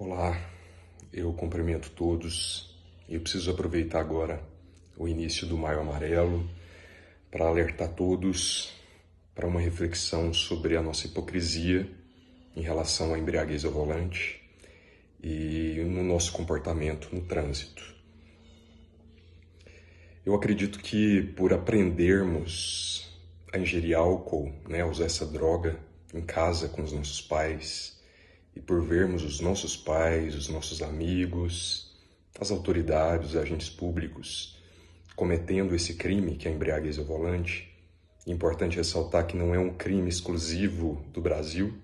Olá, eu cumprimento todos. Eu preciso aproveitar agora o início do Maio Amarelo para alertar todos para uma reflexão sobre a nossa hipocrisia em relação à embriaguez ao volante e no nosso comportamento no trânsito. Eu acredito que por aprendermos a ingerir álcool, usar essa droga em casa com os nossos pais, e por vermos os nossos pais, os nossos amigos, as autoridades, os agentes públicos cometendo esse crime que é a embriaguez ao volante, é importante ressaltar que não é um crime exclusivo do Brasil,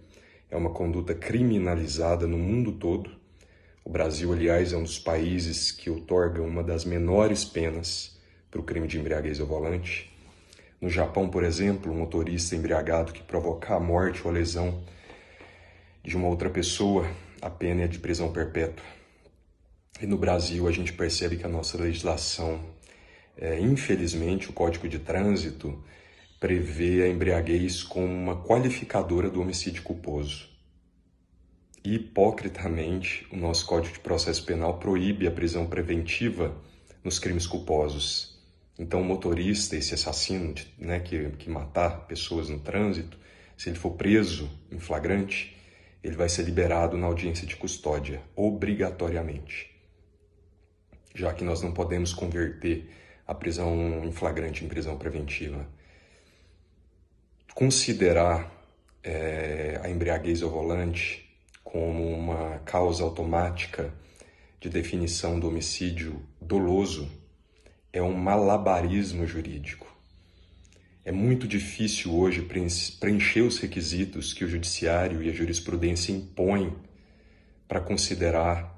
é uma conduta criminalizada no mundo todo. O Brasil, aliás, é um dos países que outorga uma das menores penas para o crime de embriaguez ao volante. No Japão, por exemplo, um motorista embriagado que provocar a morte ou a lesão de uma outra pessoa, a pena é de prisão perpétua. E no Brasil a gente percebe que a nossa legislação, infelizmente, o Código de Trânsito prevê a embriaguez como uma qualificadora do homicídio culposo. Hipocritamente, o nosso Código de Processo Penal proíbe a prisão preventiva nos crimes culposos. Então o motorista, esse assassino que matar pessoas no trânsito, se ele for preso em flagrante, ele vai ser liberado na audiência de custódia, obrigatoriamente. Já que nós não podemos converter a prisão em flagrante em prisão preventiva. Considerar a embriaguez ao volante como uma causa automática de definição do homicídio doloso é um malabarismo jurídico. É muito difícil hoje preencher os requisitos que o judiciário e a jurisprudência impõem para considerar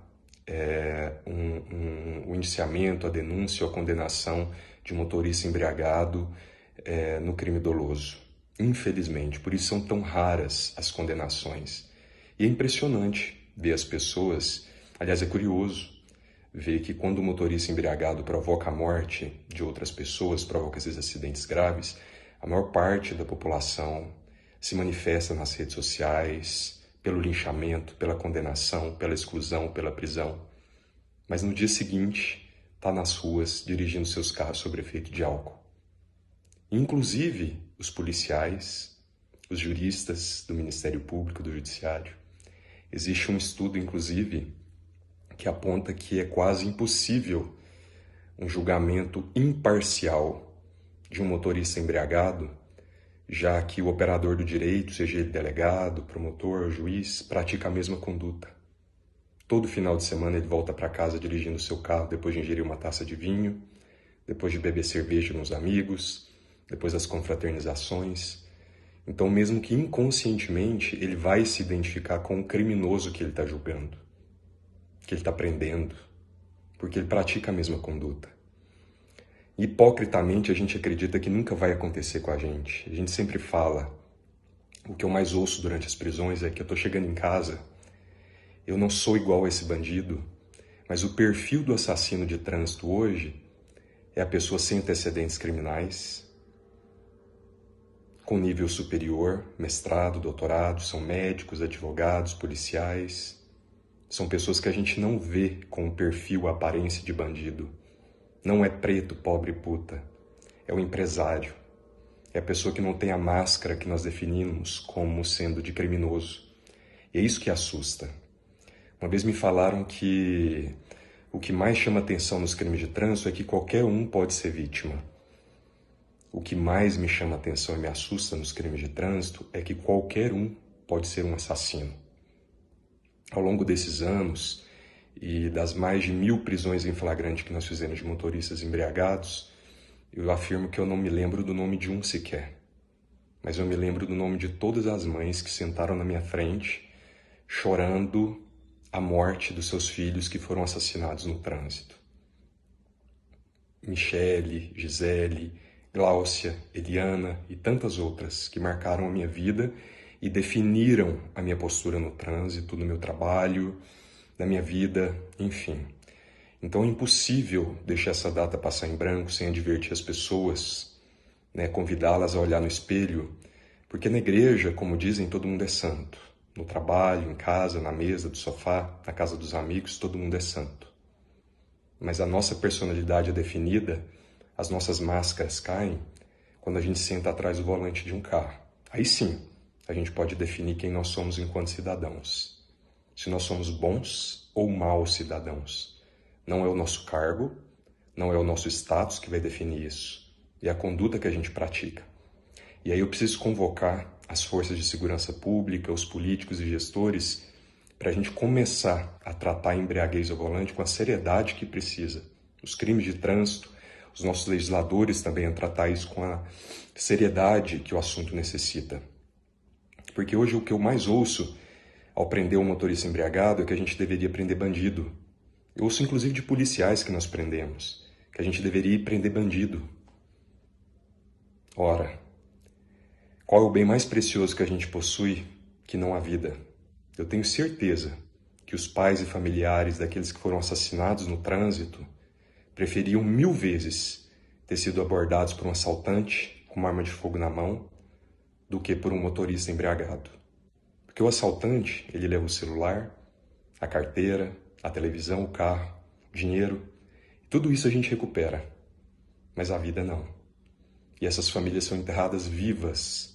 o indiciamento, a denúncia ou a condenação de um motorista embriagado no crime doloso. Infelizmente, por isso são tão raras as condenações. E é impressionante ver as pessoas, aliás, é curioso ver que quando o motorista embriagado provoca a morte de outras pessoas, provoca esses acidentes graves, a maior parte da população se manifesta nas redes sociais, pelo linchamento, pela condenação, pela exclusão, pela prisão. Mas no dia seguinte, está nas ruas dirigindo seus carros sob efeito de álcool. Inclusive, os policiais, os juristas do Ministério Público, do Judiciário. Existe um estudo, inclusive, que aponta que é quase impossível um julgamento imparcial de um motorista embriagado, já que o operador do direito, seja ele delegado, promotor, juiz, pratica a mesma conduta. Todo final de semana ele volta para casa dirigindo seu carro depois de ingerir uma taça de vinho, depois de beber cerveja com os amigos, depois das confraternizações. Então, mesmo que inconscientemente, ele vai se identificar com o criminoso que ele está julgando, que ele está prendendo, porque ele pratica a mesma conduta. Hipocritamente, a gente acredita que nunca vai acontecer com a gente. A gente sempre fala, o que eu mais ouço durante as prisões é que eu estou chegando em casa, eu não sou igual a esse bandido, mas o perfil do assassino de trânsito hoje é a pessoa sem antecedentes criminais, com nível superior, mestrado, doutorado, são médicos, advogados, policiais. São pessoas que a gente não vê com o perfil, a aparência de bandido. Não é preto, pobre, puta. É o empresário. É a pessoa que não tem a máscara que nós definimos como sendo de criminoso. E é isso que assusta. Uma vez me falaram que o que mais chama atenção nos crimes de trânsito é que qualquer um pode ser vítima. O que mais me chama atenção e me assusta nos crimes de trânsito é que qualquer um pode ser um assassino. Ao longo desses anos e das mais de 1000 prisões em flagrante que nós fizemos de motoristas embriagados, eu afirmo que eu não me lembro do nome de um sequer, mas eu me lembro do nome de todas as mães que sentaram na minha frente chorando a morte dos seus filhos que foram assassinados no trânsito. Michele, Gisele, Gláucia, Eliana e tantas outras que marcaram a minha vida e definiram a minha postura no trânsito, no meu trabalho, na minha vida, enfim. Então é impossível deixar essa data passar em branco sem advertir as pessoas, convidá-las a olhar no espelho, porque na igreja, como dizem, todo mundo é santo. No trabalho, em casa, na mesa do sofá, na casa dos amigos, todo mundo é santo. Mas a nossa personalidade é definida, as nossas máscaras caem quando a gente senta atrás do volante de um carro. Aí sim, a gente pode definir quem nós somos enquanto cidadãos. Se nós somos bons ou maus cidadãos. Não é o nosso cargo, não é o nosso status que vai definir isso. É a conduta que a gente pratica. E aí eu preciso convocar as forças de segurança pública, os políticos e gestores, para a gente começar a tratar a embriaguez ao volante com a seriedade que precisa. Os crimes de trânsito, os nossos legisladores também a tratar isso com a seriedade que o assunto necessita. Porque hoje o que eu mais ouço ao prender um motorista embriagado é que a gente deveria prender bandido. Eu ouço inclusive de policiais que nós prendemos, que a gente deveria ir prender bandido. Ora, qual é o bem mais precioso que a gente possui que não a vida? Eu tenho certeza que os pais e familiares daqueles que foram assassinados no trânsito preferiam 1000 vezes ter sido abordados por um assaltante com uma arma de fogo na mão do que por um motorista embriagado. Porque o assaltante, ele leva o celular, a carteira, a televisão, o carro, o dinheiro. Tudo isso a gente recupera, mas a vida não. E essas famílias são enterradas vivas,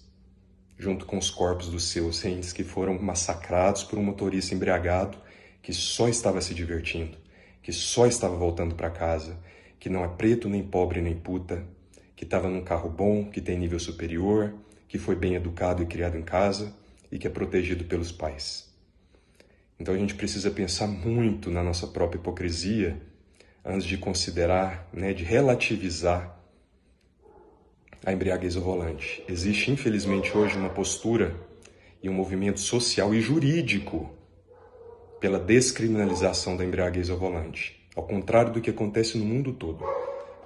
junto com os corpos dos seus entes que foram massacrados por um motorista embriagado que só estava se divertindo, que só estava voltando para casa, que não é preto, nem pobre, nem puta, que estava num carro bom, que tem nível superior, que foi bem educado e criado em casa e que é protegido pelos pais. Então a gente precisa pensar muito na nossa própria hipocrisia antes de considerar, de relativizar a embriaguez ao volante. Existe, infelizmente, hoje uma postura e um movimento social e jurídico pela descriminalização da embriaguez ao volante, ao contrário do que acontece no mundo todo.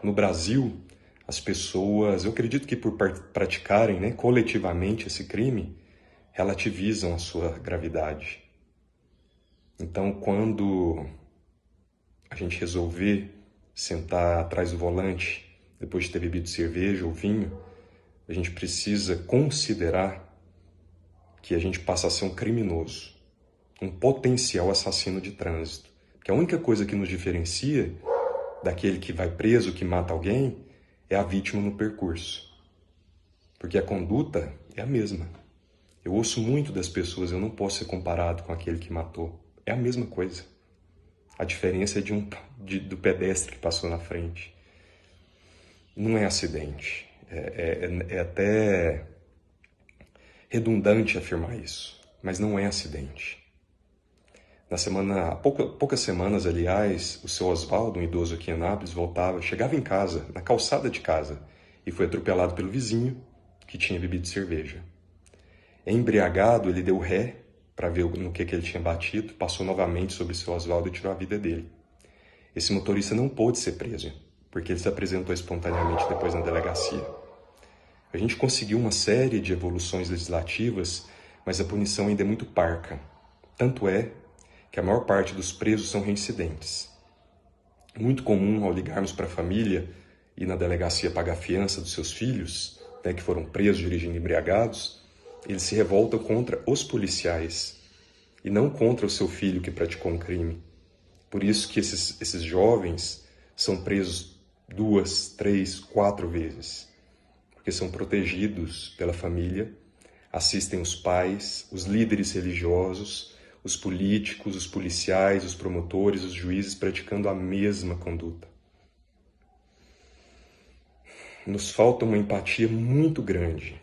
No Brasil, as pessoas, eu acredito que por praticarem coletivamente esse crime, relativizam a sua gravidade. Então, quando a gente resolver sentar atrás do volante, depois de ter bebido cerveja ou vinho, a gente precisa considerar que a gente passa a ser um criminoso, um potencial assassino de trânsito. Porque a única coisa que nos diferencia daquele que vai preso, que mata alguém, é a vítima no percurso. Porque a conduta é a mesma. Eu ouço muito das pessoas, eu não posso ser comparado com aquele que matou. É a mesma coisa. A diferença é do pedestre que passou na frente. Não é acidente. É até redundante afirmar isso, mas não é acidente. Há poucas semanas, aliás, o seu Oswaldo, um idoso aqui em Anápolis, chegava em casa, na calçada de casa, e foi atropelado pelo vizinho que tinha bebido cerveja. Embriagado, ele deu ré para ver no que ele tinha batido, passou novamente sobre o seu Oswaldo e tirou a vida dele. Esse motorista não pôde ser preso, porque ele se apresentou espontaneamente depois na delegacia. A gente conseguiu uma série de evoluções legislativas, mas a punição ainda é muito parca. Tanto é que a maior parte dos presos são reincidentes. Muito comum, ao ligarmos para a família e na delegacia pagar a fiança dos seus filhos, que foram presos dirigindo embriagados, eles se revoltam contra os policiais e não contra o seu filho que praticou um crime. Por isso que esses jovens são presos 2, 3, 4 vezes, porque são protegidos pela família, assistem os pais, os líderes religiosos, os políticos, os policiais, os promotores, os juízes praticando a mesma conduta. Nos falta uma empatia muito grande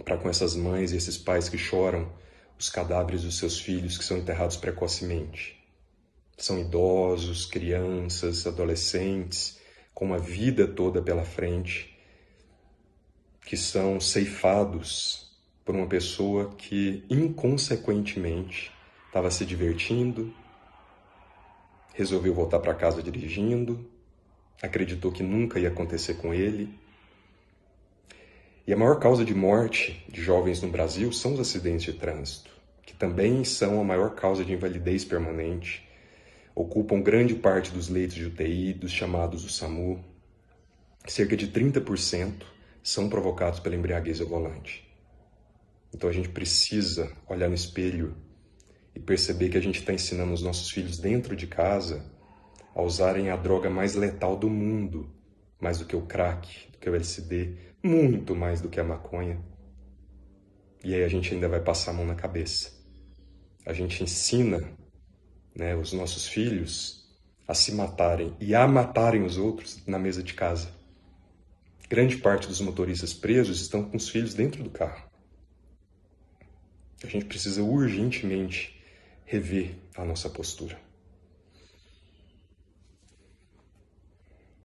para com essas mães e esses pais que choram os cadáveres dos seus filhos que são enterrados precocemente. São idosos, crianças, adolescentes, com uma vida toda pela frente, que são ceifados por uma pessoa que inconsequentemente estava se divertindo, resolveu voltar para casa dirigindo, acreditou que nunca ia acontecer com ele. E a maior causa de morte de jovens no Brasil são os acidentes de trânsito, que também são a maior causa de invalidez permanente, ocupam grande parte dos leitos de UTI, dos chamados do SAMU. Cerca de 30% são provocados pela embriaguez ao volante. Então a gente precisa olhar no espelho e perceber que a gente está ensinando os nossos filhos dentro de casa a usarem a droga mais letal do mundo, mais do que o crack, do que o LSD, muito mais do que a maconha. E aí a gente ainda vai passar a mão na cabeça. A gente ensina, né, os nossos filhos a se matarem e a matarem os outros na mesa de casa. Grande parte dos motoristas presos estão com os filhos dentro do carro. A gente precisa urgentemente rever a nossa postura.